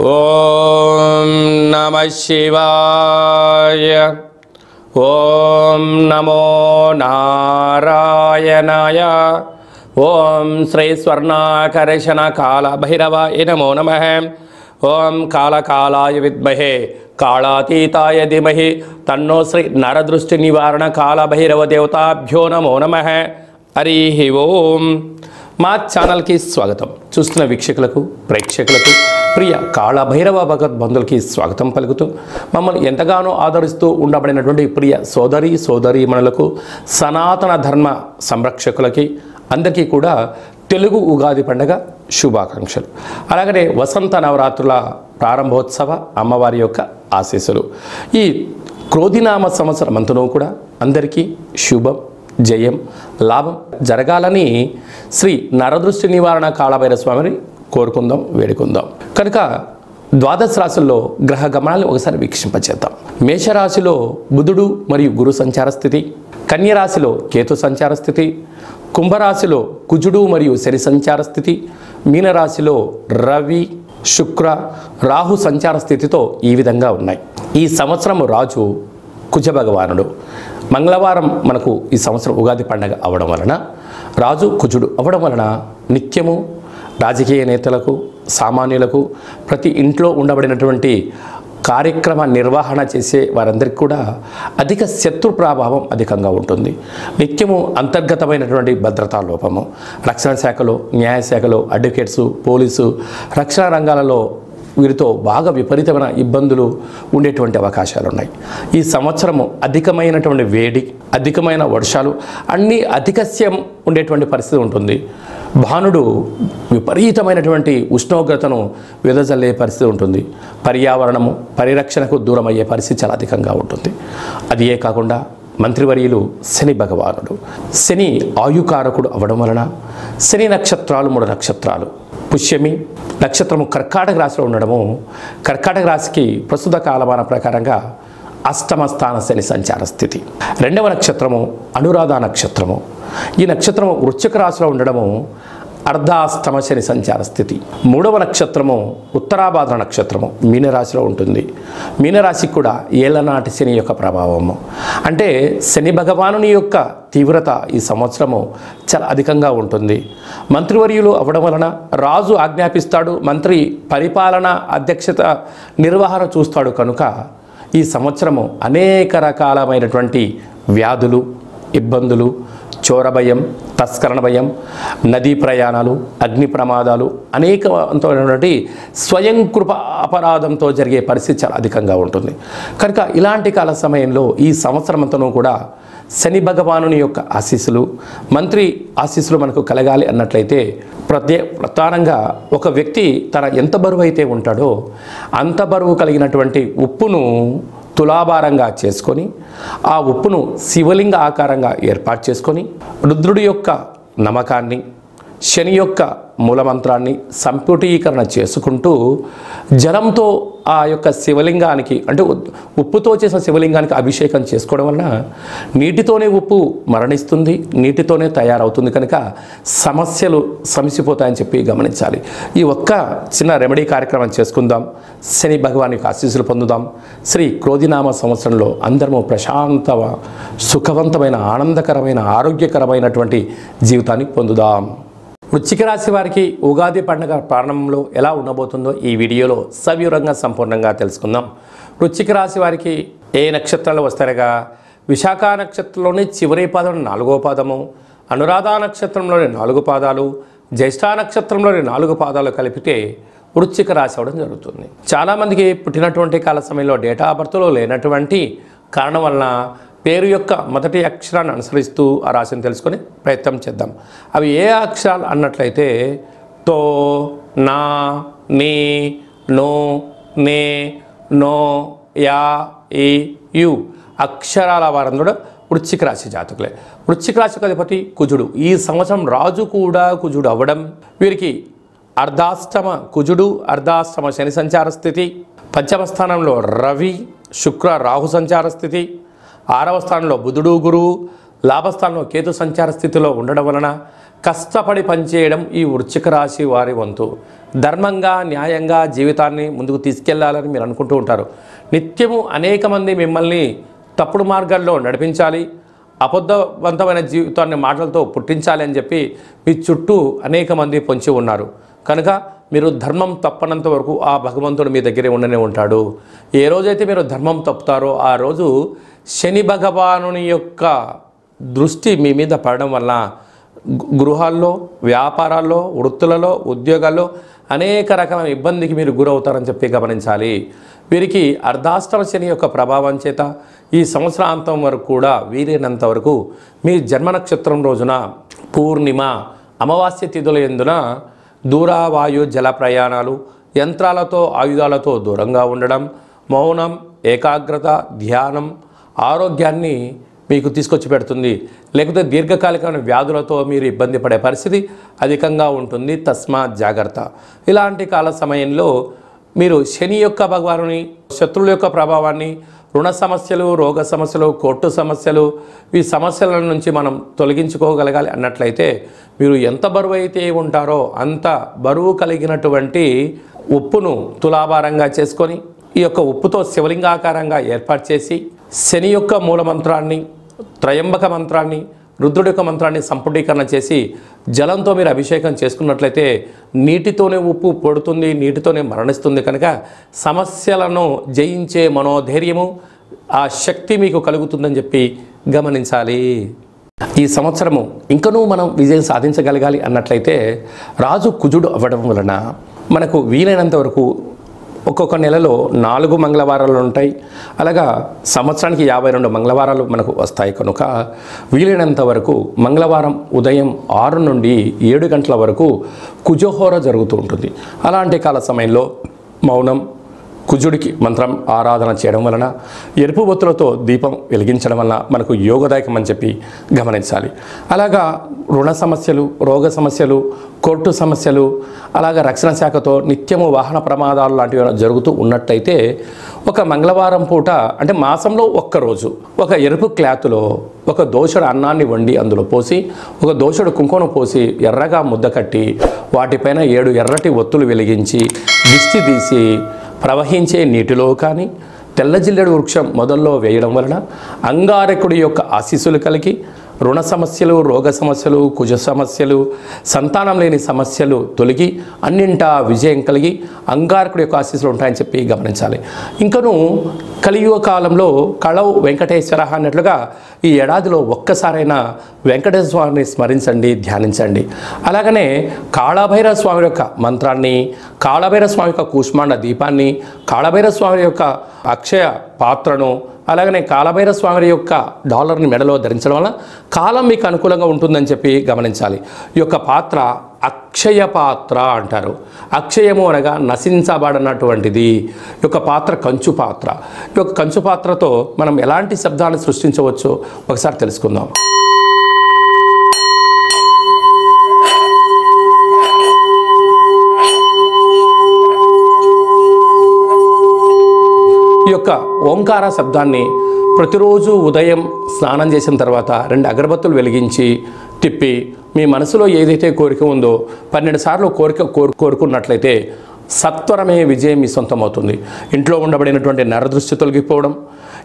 ఓం నమః శివాయ. ఓం నమో నారాయణాయ. ఓం శ్రీ స్వర్ణాకర్షణ కాల భైరవాయ నమో నమః. ఓం కాళకాలాయ విద్మహే కాళాతీతాయ ధీమహి తన్నో శ్రీ నరదృష్టి నివారణ కాళభైరవ దేవతాభ్యో నమో నమః. హరి ఓం. మా ఛానల్కి స్వాగతం. చూస్తున్న వీక్షకులకు ప్రేక్షకులకు ప్రియ కాళభైరవ భగవద్బంధులకి స్వాగతం పలుకుతూ మమ్మల్ని ఎంతగానో ఆదరిస్తూ ఉండబడినటువంటి ప్రియ సోదరీమణులకు సనాతన ధర్మ సంరక్షకులకి అందరికీ కూడా తెలుగు ఉగాది పండుగ శుభాకాంక్షలు. అలాగనే వసంత నవరాత్రుల ప్రారంభోత్సవ అమ్మవారి యొక్క ఆశీస్సులు. ఈ క్రోధినామ సంవత్సరం అంతనూ కూడా అందరికీ శుభం, జయం, లాభం జరగాలని శ్రీ నరదృష్టి నివారణ కాళభైరవ స్వామిని కోరుకుందాం, వేడుకుందాం. కనుక ద్వాదశ రాశుల్లో గ్రహ గమనాలను ఒకసారి వీక్షింపచేద్దాం. మేషరాశిలో బుధుడు మరియు గురు సంచార స్థితి, కన్యరాశిలో కేతు సంచార స్థితి, కుంభరాశిలో కుజుడు మరియు శని సంచార స్థితి, మీనరాశిలో రవి శుక్ర రాహు సంచార స్థితితో ఈ విధంగా ఉన్నాయి. ఈ సంవత్సరం రాజు కుజ భగవానుడు. మంగళవారం మనకు ఈ సంవత్సరం ఉగాది పండగ అవడం వలన రాజు కుజుడు అవడం వలన నిత్యము రాజకీయ నేతలకు, సామాన్యులకు, ప్రతి ఇంట్లో ఉండబడినటువంటి కార్యక్రమ నిర్వహణ చేసే వారందరికీ కూడా అధిక శత్రు ప్రభావం అధికంగా ఉంటుంది. నిత్యము అంతర్గతమైనటువంటి భద్రతా లోపము, రక్షణ శాఖలో, న్యాయశాఖలో, అడ్వకేట్సు, పోలీసు, రక్షణ రంగాలలో వీరితో బాగా విపరీతమైన ఇబ్బందులు ఉండేటువంటి అవకాశాలు ఉన్నాయి. ఈ సంవత్సరము అధికమైనటువంటి వేడి, అధికమైన వర్షాలు, అన్నీ అధికస్యం ఉండేటువంటి పరిస్థితి ఉంటుంది. భానుడు విపరీతమైనటువంటి ఉష్ణోగ్రతను వెదజల్లే పరిస్థితి ఉంటుంది. పర్యావరణము పరిరక్షణకు దూరం అయ్యే పరిస్థితి చాలా అధికంగా ఉంటుంది. అదియే కాకుండా మంత్రివర్యులు శని భగవానుడు. శని ఆయుకారకుడు అవడం వలన శని నక్షత్రాలు 3 నక్షత్రాలు. పుష్యమి నక్షత్రము కర్కాటక రాశిలో ఉండడము, కర్కాటక రాశికి ప్రస్తుత కాలమాన ప్రకారంగా అష్టమ స్థాన శని సంచార స్థితి. 2వ నక్షత్రము అనురాధ నక్షత్రము. ఈ నక్షత్రము వృశ్చిక రాశిలో ఉండడము అర్ధాష్టమ శని సంచార స్థితి. 3వ నక్షత్రము ఉత్తరాభాద్ర నక్షత్రము మీనరాశిలో ఉంటుంది. మీనరాశికి కూడా ఏళ్ళనాటి శని యొక్క ప్రభావము. అంటే శని భగవానుని యొక్క తీవ్రత ఈ సంవత్సరము చాలా అధికంగా ఉంటుంది. మంత్రివర్యులు అవ్వడం వలన రాజు ఆజ్ఞాపిస్తాడు, మంత్రి పరిపాలన అధ్యక్షత నిర్వహణ చూస్తాడు. కనుక ఈ సంవత్సరము అనేక రకాలమైనటువంటి వ్యాధులు, ఇబ్బందులు, చోర భయం, తస్కరణ భయం, నదీ ప్రయాణాలు, అగ్ని ప్రమాదాలు, అనేకమైనటువంటి స్వయం కృప అపరాధంతో జరిగే పరిస్థితి చాలా అధికంగా ఉంటుంది. కనుక ఇలాంటి కాల సమయంలో ఈ సంవత్సరం అంతనూ కూడా శని భగవానుని యొక్క ఆశీస్సులు, మంత్రి ఆశీస్సులు మనకు కలగాలి అన్నట్లయితే ప్రధానంగా ఒక వ్యక్తి తన ఎంత బరువు అయితే ఉంటాడో అంత బరువు కలిగినటువంటి ఉప్పును తులాభారంగా చేసుకొని ఆ ఉప్పును శివలింగ ఆకారంగా ఏర్పాటు చేసుకొని రుద్రుడి యొక్క నమ్మకాన్ని, శని యొక్క మూలమంత్రాన్ని సంపుటీకరణ చేసుకుంటూ జలంతో ఆ యొక్క శివలింగానికి, అంటే ఉప్పుతో చేసిన శివలింగానికి అభిషేకం చేసుకోవడం వలన నీటితోనే ఉప్పు మరణిస్తుంది, నీటితోనే తయారవుతుంది. కనుక సమస్యలు సమసిపోతాయని చెప్పి గమనించాలి. ఈ ఒక్క చిన్న రెమెడీ కార్యక్రమం చేసుకుందాం. శని భగవాన్ యొక్క ఆశీస్సులు పొందుదాం. శ్రీ క్రోధినామ సంవత్సరంలో అందరము ప్రశాంత, సుఖవంతమైన, ఆనందకరమైన, ఆరోగ్యకరమైనటువంటి జీవితాన్ని పొందుదాం. వృశ్చిక రాశి వారికి ఉగాది పండుగ ప్రారంభంలో ఎలా ఉండబోతుందో ఈ వీడియోలో సవివరంగా సంపూర్ణంగా తెలుసుకుందాం. వృశ్చిక రాశి వారికి ఏ నక్షత్రాలు వస్తారగా విశాఖ నక్షత్రంలోని చివరి పాదం 4వ పాదము, అనురాధ నక్షత్రంలోని 4 పాదాలు, జ్యేష్ఠ నక్షత్రంలోని 4 పాదాలు కలిపితే వృశ్చిక రాశి అవ్వడం జరుగుతుంది. చాలామందికి పుట్టినటువంటి కాల సమయంలో డేటా ఆఫ్ బర్త్లో లేనటువంటి కారణం వలన పేరు యొక్క మొదటి అక్షరాన్ని అనుసరిస్తూ ఆ రాశిని తెలుసుకొని ప్రయత్నం చేద్దాం. అవి ఏ అక్షరాలు అన్నట్లయితే తో, నా, నీ, నో, నే, నో, యా, ఈ, యు అక్షరాల వారందరూ వృశ్చిక రాశి జాతకులే. వృశ్చిక రాశికి అధిపతి కుజుడు. ఈ సంవత్సరం రాజు కూడా కుజుడు అవ్వడం వీరికి అర్ధాష్టమ కుజుడు, అర్ధాష్టమ శని సంచార స్థితి, పంచమ స్థానంలో రవి శుక్ర రాహు సంచార స్థితి, 6వ స్థానంలో బుధుడు గురువు, లాభస్థానంలో కేతు సంచార స్థితిలో ఉండడం వలన కష్టపడి పనిచేయడం ఈ వృశ్చిక రాశి వారి వంతు. ధర్మంగా న్యాయంగా జీవితాన్ని ముందుకు తీసుకెళ్లాలని మీరు అనుకుంటూ ఉంటారు. నిత్యము అనేక మంది మిమ్మల్ని తప్పుడు మార్గాల్లో నడిపించాలి, అబద్ధవంతమైన జీవితాన్ని మాటలతో పుట్టించాలి అని చెప్పి మీ చుట్టూ అనేక మంది పొంచి ఉన్నారు. కనుక మీరు ధర్మం తప్పనంత వరకు ఆ భగవంతుడు మీ దగ్గరే ఉండనే ఉంటాడు. ఏ రోజైతే మీరు ధర్మం తప్పుతారో ఆ రోజు శని భగవానుని యొక్క దృష్టి మీ మీద పడడం వల్ల గృహాల్లో, వ్యాపారాల్లో, వృత్తులలో, ఉద్యోగాల్లో అనేక రకాల ఇబ్బందికి మీరు గురవుతారని చెప్పి గమనించాలి. వీరికి అర్ధాష్టమ శని యొక్క ప్రభావం చేత ఈ సంవత్సరాంతం వరకు కూడా వీలైనంత వరకు మీ జన్మ నక్షత్రం రోజున పూర్ణిమ, అమావాస్య తిథుల యందున దూరావాయు జల ప్రయాణాలు, యంత్రాలతో ఆయుధాలతో దూరంగా ఉండడం, మౌనం, ఏకాగ్రత, ధ్యానం ఆరోగ్యాన్ని మీకు తీసుకొచ్చి పెడుతుంది. లేకపోతే దీర్ఘకాలికమైన వ్యాధులతో మీరు ఇబ్బంది పడే పరిస్థితి అధికంగా ఉంటుంది. తస్మాత్ జాగ్రత్త. ఇలాంటి కాల సమయంలో మీరు శని యొక్క భగవానుని, శత్రువుల యొక్క ప్రభావాన్ని, రుణ సమస్యలు, రోగ సమస్యలు, కోర్టు సమస్యలు, ఈ సమస్యల నుంచి మనం తొలగించుకోగలగాలి అన్నట్లయితే మీరు ఎంత బరువు అయితే ఉంటారో అంత బరువు కలిగినటువంటి ఉప్పును తులాభారంగా చేసుకొని ఈ యొక్క ఉప్పుతో శివలింగాకారంగా ఏర్పాటు చేసి శని యొక్క మూలమంత్రాన్ని, త్రయంబక మంత్రాన్ని, రుద్రుడి యొక్క మంత్రాన్ని సంపుటీకరణ చేసి జలంతో మీరు అభిషేకం చేసుకున్నట్లయితే నీటితోనే ఉప్పు పొడుతుంది, నీటితోనే మరణిస్తుంది. కనుక సమస్యలను జయించే మనోధైర్యము, ఆ శక్తి మీకు కలుగుతుందని చెప్పి గమనించాలి. ఈ సంవత్సరము ఇంకనూ మనం విజయం సాధించగలగాలి అన్నట్లయితే రాజు కుజుడు అవ్వడం వలన మనకు వీలైనంత వరకు ఒక్కొక్క నెలలో 4 మంగళవారాలు ఉంటాయి. అలాగా సంవత్సరానికి 52 మంగళవారాలు మనకు వస్తాయి. కనుక వీలైనంత వరకు మంగళవారం ఉదయం 6 నుండి 7 గంటల వరకు కుజహోర జరుగుతూ ఉంటుంది. అలాంటి కాల సమయంలో మౌనం, కుజుడికి మంత్రం ఆరాధన చేయడం వలన, ఎరుపు బొత్తులతో దీపం వెలిగించడం వలన మనకు యోగదాయకం అని చెప్పి గమనించాలి. అలాగా రుణ సమస్యలు, రోగ సమస్యలు, కోర్టు సమస్యలు, అలాగా రక్షణ శాఖతో నిత్యము వాహన ప్రమాదాలు లాంటివి జరుగుతూ ఉన్నట్టయితే ఒక మంగళవారం పూట అంటే మాసంలో ఒక్కరోజు ఒక ఎరుపు క్లాతులో ఒక దోషుడు అన్నాన్ని వండి అందులో పోసి, ఒక దోషుడు కుంకుమ పోసి ఎర్రగా ముద్ద కట్టి వాటిపైన 7 ఎర్రటి ఒత్తులు వెలిగించి దిష్టి తీసి ప్రవహించే నీటిలో కానీ తెల్ల జిల్లెడు వృక్షం మొదల్లో వేయడం వలన అంగారకుడి యొక్క ఆశీస్సులు కలిగి రుణ సమస్యలు, రోగ సమస్యలు, కుజ సమస్యలు, సంతానం లేని సమస్యలు తొలగి అన్నింటా విజయం కలిగి అంగారకుడి యొక్క ఆశీస్సులు ఉంటాయని చెప్పి గమనించాలి. ఇంకను కలియుగ కాలంలో కళవు వెంకటేశ్వర అన్నట్లుగా ఈ ఏడాదిలో ఒక్కసారైనా వెంకటేశ్వర స్వామిని స్మరించండి, ధ్యానించండి. అలాగనే కాళభైరవ స్వామి యొక్క మంత్రాన్ని, కాళభైరవ స్వామి యొక్క కూష్మాండ దీపాన్ని, కాళభైరవ స్వామి యొక్క అక్షయ పాత్రను, అలాగనే కాళభైరవ స్వామి యొక్క డాలర్ని మెడలో ధరించడం వల్ల కాలం మీకు అనుకూలంగా ఉంటుందని చెప్పి గమనించాలి. ఈ యొక్క పాత్ర అక్షయ పాత్ర అంటారు. అక్షయము అనగా నశించబడినటువంటిది. ఈ యొక్క పాత్ర కంచు పాత్ర. ఈ యొక్క కంచు పాత్రతో మనం ఎలాంటి శబ్దాన్ని సృష్టించవచ్చో ఒకసారి తెలుసుకుందాం. ఈ యొక్క ఓంకార శబ్దాన్ని ప్రతిరోజు ఉదయం స్నానం చేసిన తర్వాత 2 అగరబత్తులు వెలిగించి తిప్పి మీ మనసులో ఏదైతే కోరిక ఉందో 12 సార్లు కోరుకున్నట్లయితే సత్వరమే విజయం మీ సొంతం అవుతుంది. ఇంట్లో ఉండబడినటువంటి నరదృష్టి తొలగిపోవడం,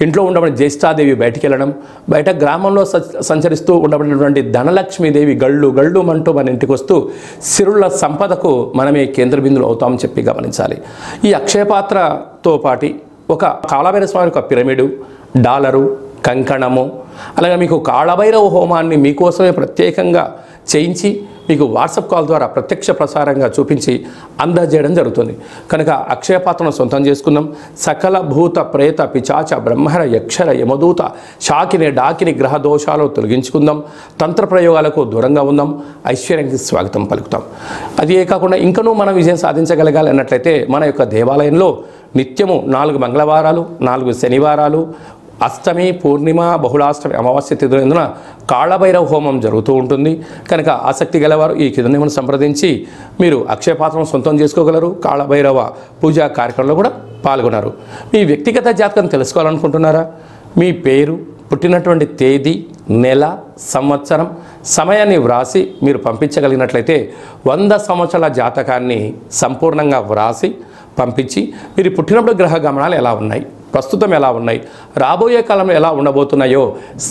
ఇంట్లో ఉండబడిన జ్యేష్ఠాదేవి బయటికి వెళ్ళడం, బయట గ్రామంలో సంచరిస్తూ ఉండబడినటువంటి ధనలక్ష్మీదేవి గళ్ళు గళ్ళు అంటూ మన ఇంటికి వస్తూ సిరుల సంపదకు మనమే కేంద్ర బిందువులు అవుతామని చెప్పి గమనించాలి. ఈ అక్షయపాత్రతో పాటు ఒక కాళభైరవ స్వామి యొక్క పిరమిడు, డాలరు, కంకణము, అలాగే మీకు కాళభైరవ హోమాన్ని మీకోసమే ప్రత్యేకంగా చేయించి మీకు వాట్సాప్ కాల్ ద్వారా ప్రత్యక్ష ప్రసారంగా చూపించి అందజేయడం జరుగుతుంది. కనుక అక్షయపాత్రను సొంతం చేసుకుందాం. సకల భూత ప్రేత పిచాచ బ్రహ్మర యక్షర యమదూత శాకిని డాకిని గ్రహ దోషాలు తొలగించుకుందాం. తంత్ర ప్రయోగాలకు దూరంగా ఉందాం. ఐశ్వర్యానికి స్వాగతం పలుకుతాం. అదే కాకుండా ఇంకనూ మనం విజయం సాధించగలగాలి అన్నట్లయితే మన యొక్క దేవాలయంలో నిత్యము 4 మంగళవారాలు, 4 శనివారాలు, అష్టమి, పూర్ణిమ, బహుళాష్టమి, అమావాస్య తిథులందున కాళభైరవ హోమం జరుగుతూ ఉంటుంది. కనుక ఆసక్తి గలవారు ఈ కిందనేమని సంప్రదించి మీరు అక్షయపాత్రను సొంతం చేసుకోగలరు. కాళభైరవ పూజా కార్యక్రమంలో కూడా పాల్గొన్నారు. మీ వ్యక్తిగత జాతకం తెలుసుకోవాలనుకుంటున్నారా? మీ పేరు, పుట్టినటువంటి తేదీ, నెల, సంవత్సరం, సమయాన్ని వ్రాసి మీరు పంపించగలిగినట్లయితే 100 సంవత్సరాల జాతకాన్ని సంపూర్ణంగా వ్రాసి పంపించి మీరు పుట్టినప్పుడు గ్రహ గమనాలు ఎలా ఉన్నాయి, ప్రస్తుతం ఎలా ఉన్నాయి, రాబోయే కాలంలో ఎలా ఉండబోతున్నాయో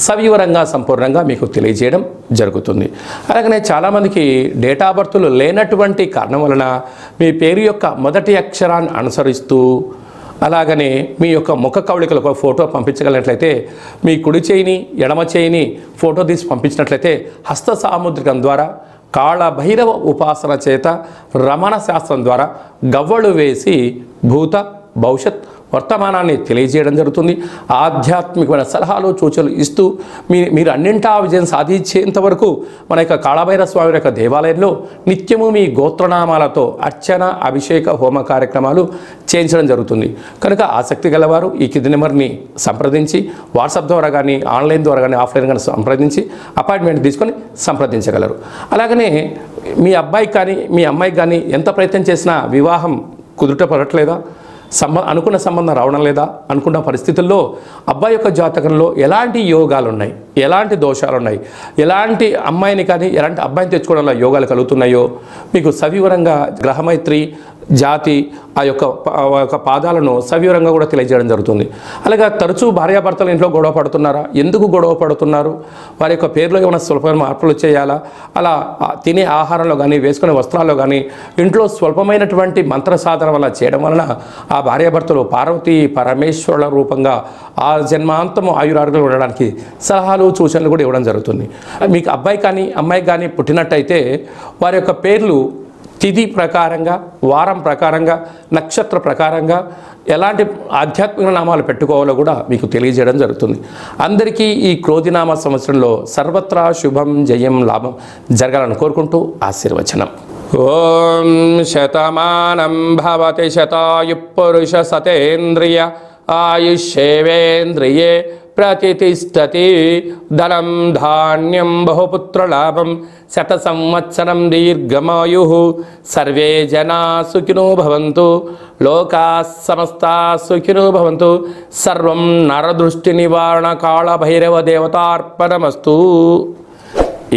సవివరంగా సంపూర్ణంగా మీకు తెలియజేయడం జరుగుతుంది. అలాగనే చాలామందికి డేటా బర్త్లు లేనటువంటి కారణం వలన మీ పేరు యొక్క మొదటి అక్షరాన్ని అనుసరిస్తూ అలాగనే మీ యొక్క ముఖ కవళికలకు ఫోటో పంపించగలిగినట్లయితే మీ కుడి చేయిని ఎడమ చేయిని ఫోటో తీసి పంపించినట్లయితే హస్త సాముద్రికం ద్వారా కాళభైరవ ఉపాసన చేత రమణ శాస్త్రం ద్వారా గవ్వలు వేసి భూత భవిష్యత్ వర్తమానాన్ని తెలియజేయడం జరుగుతుంది. ఆధ్యాత్మికమైన సలహాలు సూచనలు ఇస్తూ మీరు అన్నింటా విజయం సాధించేంత వరకు మన యొక్క కాళభైరవ స్వామి యొక్క దేవాలయంలో నిత్యము మీ గోత్రనామాలతో అర్చన, అభిషేక, హోమ కార్యక్రమాలు చేయించడం జరుగుతుంది. కనుక ఆసక్తి గలవారు ఈ కింది నెంబర్ని సంప్రదించి వాట్సాప్ ద్వారా కానీ ఆన్లైన్ ద్వారా కానీ ఆఫ్లైన్ కానీ సంప్రదించి అపాయింట్మెంట్ తీసుకొని సంప్రదించగలరు. అలాగనే మీ అబ్బాయికి కానీ మీ అమ్మాయికి కానీ ఎంత ప్రయత్నం చేసినా వివాహం కుదుట పడట్లేదా, అనుకున్న సంబంధం రావడం లేదా అనుకున్న పరిస్థితుల్లో అబ్బాయి యొక్క జాతకంలో ఎలాంటి యోగాలు ఉన్నాయి, ఎలాంటి దోషాలు ఉన్నాయి, ఎలాంటి అమ్మాయిని కానీ ఎలాంటి అబ్బాయిని తెచ్చుకోవడంలో యోగాలు కలుగుతున్నాయో మీకు సవివరంగా గ్రహమైత్రి జాతి ఆ యొక్క పాదాలను సవివరంగా కూడా తెలియజేయడం జరుగుతుంది. అలాగే తరచూ భార్యాభర్తలు ఇంట్లో గొడవ పడుతున్నారా, ఎందుకు గొడవ పడుతున్నారు, వారి యొక్క పేర్లో ఏమైనా స్వల్పమైన మార్పులు చేయాలా, అలా తినే ఆహారంలో కానీ వేసుకునే వస్త్రాల్లో కానీ ఇంట్లో స్వల్పమైనటువంటి మంత్ర సాధన వల్ల చేయడం వలన ఆ భార్యాభర్తలు పార్వతీ పరమేశ్వరుల రూపంగా ఆ జన్మాంతము ఆయురారోగ్యాలు ఉండడానికి సలహాలు సూచనలు కూడా ఇవ్వడం జరుగుతుంది. మీకు అబ్బాయి కానీ అమ్మాయి కానీ పుట్టినట్టయితే వారి యొక్క పేర్లు తిథి ప్రకారంగా, వారం ప్రకారంగా, నక్షత్ర ప్రకారంగా ఎలాంటి ఆధ్యాత్మిక నామాలు పెట్టుకోవాలో కూడా మీకు తెలియజేయడం జరుగుతుంది. అందరికీ ఈ క్రోధినామ సంవత్సరంలో సర్వత్రా శుభం, జయం, లాభం జరగాలని కోరుకుంటూ ఆశీర్వచనం. ఓం శతమానం భవతి శతాయు పురుష సతేంద్రియ ఆయుష్యేవేంద్రియే ప్రతిష్టతి ధనం ధాన్యం బహుపుత్రలాభం శత సంవత్సరం దీర్ఘమాయు సర్వే జనా సుఖినో భవంతు లోకా సమస్తా సుఖినో భవంతు సర్వం నరదృష్టి నివారణ కాళభైరవ దేవతార్పణమస్తు.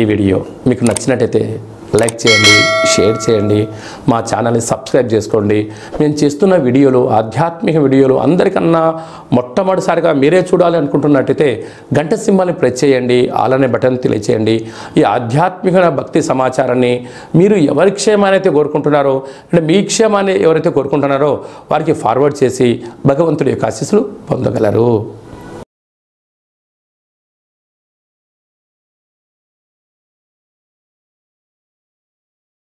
ఈ వీడియో మీకు నచ్చినట్టయితే లైక్ చేయండి, షేర్ చేయండి, మా ఛానల్ని సబ్స్క్రైబ్ చేసుకోండి. మేము చేస్తున్న వీడియోలు ఆధ్యాత్మిక వీడియోలు అందరికన్నా మొట్టమొదటిసారిగా మీరే చూడాలి అనుకుంటున్నట్టయితే గంట సింబల్ని ప్రెస్ చేయండి, ఆల్ అనే బటన్ తెలియచేయండి. ఈ ఆధ్యాత్మిక భక్తి సమాచారాన్ని మీరు ఎవరి క్షేమాన్ని అయితే కోరుకుంటున్నారో అంటే మీ క్షేమాన్ని ఎవరైతే కోరుకుంటున్నారో వారికి ఫార్వర్డ్ చేసి భగవంతుడి యొక్క ఆశీస్సులు పొందగలరు.